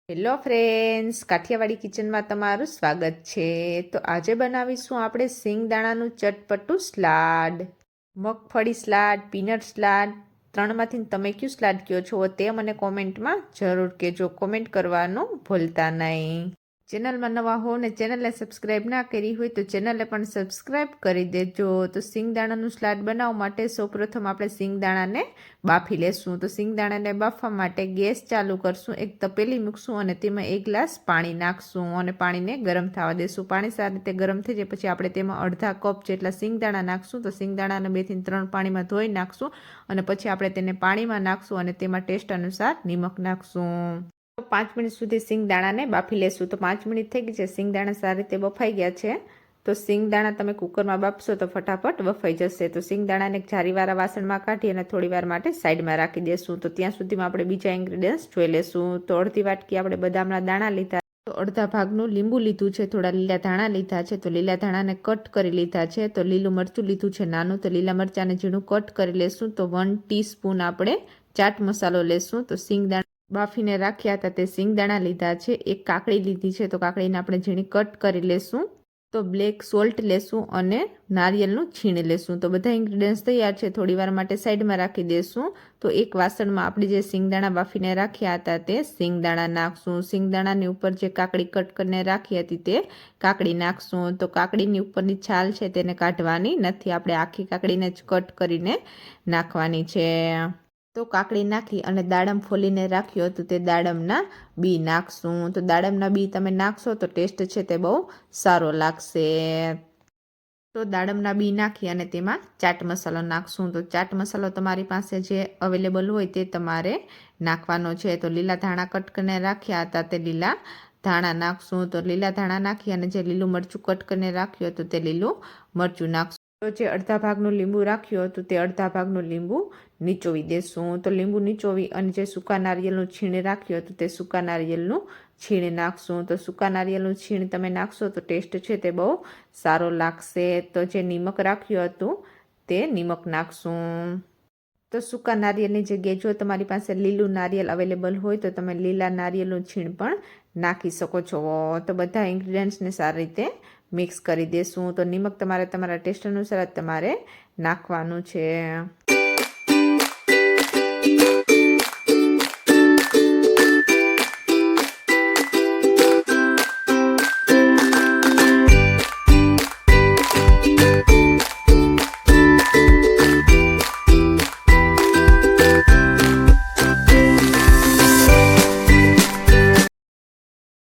Hello friends, Kathiawadi કિચનમાં તમારું સ્વાગત છે। તો આજે બનાવીશું આપણે સિંગદાણાનું ચટપટું સ્લાડ, મગફળી સ્લાડ, પીનટ સ્લાડ, ત્રણમાંથી તમે કયું સ્લાડ કહો છો તે મને કોમેન્ટમાં જરૂર કહેજો। કોમેન્ટ કરવાનું ભૂલતા નહીં। ચેનલમાં નવા હો ને ચેનલને સબસ્ક્રાઈબ ના કરી હોય તો ચેનલને પણ સબસ્ક્રાઈબ કરી દેજો। તો સિંગદાણાનું સ્લાડ બનાવવા માટે સૌપ્રથમ આપણે સિંગદાણાને બાફી લેશું। તો સિંગદાણાને બાફવા માટે ગેસ ચાલુ કરશું, એક તપેલી મૂકશું અને તેમાં 1 ગ્લાસ પાણી નાખશું અને પાણીને ગરમ થવા દેશું। પાણી સારી રીતે ગરમ થઈ જાય પછી આપણે તેમાં અડધા કપ જેટલા સિંગદાણા નાખશું। તો સિંગદાણાને 2 થી 3 પાણીમાં ધોઈ નાખશું અને પછી આપણે તેને પાણીમાં નાખશું અને તેમાં ટેસ્ટ અનુસાર નિમક નાખશું। 5 મિનિટ સુધી સિંગદાણાને બાફી લેશું। તો 5 મિનિટ થઈ ગઈ છે, સિંગદાણા સારી રીતે બફાઈ ગયા છે। તો સિંગદાણા તમે કુકરમાં બાફશો તો ફટાફટ બફાઈ જશે। તો સિંગદાણાને એક જારીવાળા વાસણમાં કાઢી અને થોડી વાર માટે સાઈડમાં રાખી દેશું। તો ત્યાં સુધીમાં આપણે બીજા ઇન્ગ્રેડિયન્ટ્સ જોઈ લેશું। તો અડધી વાટકી આપણે બદામના દાણા લીધા, તો અડધા ભાગનું લીંબુ લીધું છે, થોડા લીલા ધાણા લીધા છે, તો લીલા ધાણાને કટ કરી લીધા છે। તો લીલું મરચું લીધું છે નાનું, તો લીલા મરચાંને ઝીણું કટ કરી લેશું। તો 1 ટીસ્પૂન આપણે ચાટ મસાલો લેશું। તો સિંગદાણા બાફીને રાખ્યા હતા તે સિંગદાણા લીધા છે, એક કાકડી લીધી છે, તો કાકડીને આપણે ઝીણી કટ કરી લેશું। તો બ્લેક સોલ્ટ લેશું અને નારિયેળનું છીણ લેશું। તો બધા ઇન્ગ્રેડિયન્ટ્સ તૈયાર છે, થોડી વાર માટે સાઈડમાં રાખી દેશું। તો એક વાસણમાં આપણે જે સિંગદાણા બાફીને રાખ્યા હતા તે સિંગદાણા નાખશું। સિંગદાણાની ઉપર જે કાકડી કટ કરીને રાખી હતી તે કાકડી નાખશું। તો કાકડીની ઉપરની છાલ છે તેને કાઢવાની નથી, આપણે આખી કાકડીને જ કટ કરીને નાખવાની છે। તો કાકડી નાખી અને દાડમ ફોલીને રાખ્યો તો તે દાડમના બી નાખશું। તો દાડમના બી તમે નાખશો તો ટેસ્ટ છે તે બહુ સારો લાગશે। તો દાડમના બી નાખી અને તેમાં ચાટ મસાલો નાખશું। તો ચાટ મસાલો તમારી પાસે જે અવેલેબલ હોય તે તમારે નાખવાનો છે। તો લીલા ધાણા કટ કરીને રાખ્યા હતા તે લીલા ધાણા નાખશું। તો લીલા ધાણા નાખી અને જે લીલું મરચું કટ કરીને રાખ્યું હતું તે લીલું મરચું નાખશું। તો જે અડધા ભાગનું લીંબુ રાખ્યું હતું તે અડધા ભાગનું લીંબુ નીચોવી દેશું। તો લીંબુ નીચોવી અને જે સૂકા નારિયેળનું છીણ રાખ્યું હતું તે સૂકા નારિયેળનું છીણ નાખશું। તો સૂકા નારિયેળનું છીણ તમે નાખશો તો ટેસ્ટ છે તે બહુ સારો લાગશે। તો જે નિમક રાખ્યું હતું તે નિમક નાખશું। તો સૂકા નારિયેળની જગ્યાએ જો તમારી પાસે લીલું નારિયેળ અવેલેબલ હોય તો તમે લીલા નારિયેળનું છીણ પણ નાખી શકો છો। તો બધા ઇન્ગ્રેડિયન્ટ્સને સારી રીતે મિક્સ કરી દેશું। તો નિમક તમારા ટેસ્ટ અનુસાર તમારે નાખવાનું છે।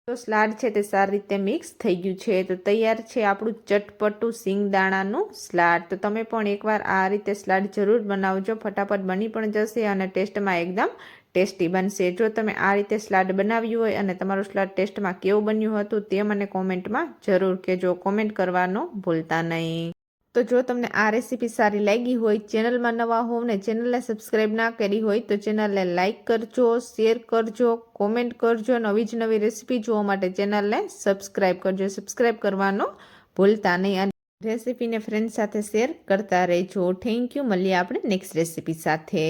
તો સ્લાડ છે તે સારી રીતે મિક્સ થઈ ગયું છે। તો તૈયાર છે આપણું ચટપટું સિંગદાણાનું સ્લાડ। તો તમે પણ એકવાર આ રીતે સ્લાડ જરૂર બનાવજો, ફટાફટ બની પણ જશે અને ટેસ્ટમાં એકદમ ટેસ્ટી બનશે। જો તમે આ રીતે સ્લાડ બનાવ્યું હોય અને તમારું સ્લાડ ટેસ્ટમાં કેવું બન્યું હતું તે મને કોમેન્ટમાં જરૂર કહેજો। કોમેન્ટ કરવાનું ભૂલતા નહીં। તો જો તમને આ રેસીપી સારી લાગી હોય, ચેનલમાં નવા હોવ ને ચેનલને સબસ્ક્રાઈબ ના કરી હોય તો ચેનલને લાઇક કરજો, શેર કરજો, કોમેન્ટ કરજો। નવી જ નવી રેસીપી જોવા માટે ચેનલને સબસ્ક્રાઈબ કરજો, સબસ્ક્રાઈબ કરવાનું ભૂલતા નહીં અને રેસીપીને ફ્રેન્ડ સાથે શેર કરતા રહેજો। થેન્ક યુ, મળીએ આપણે નેક્સ્ટ રેસીપી સાથે।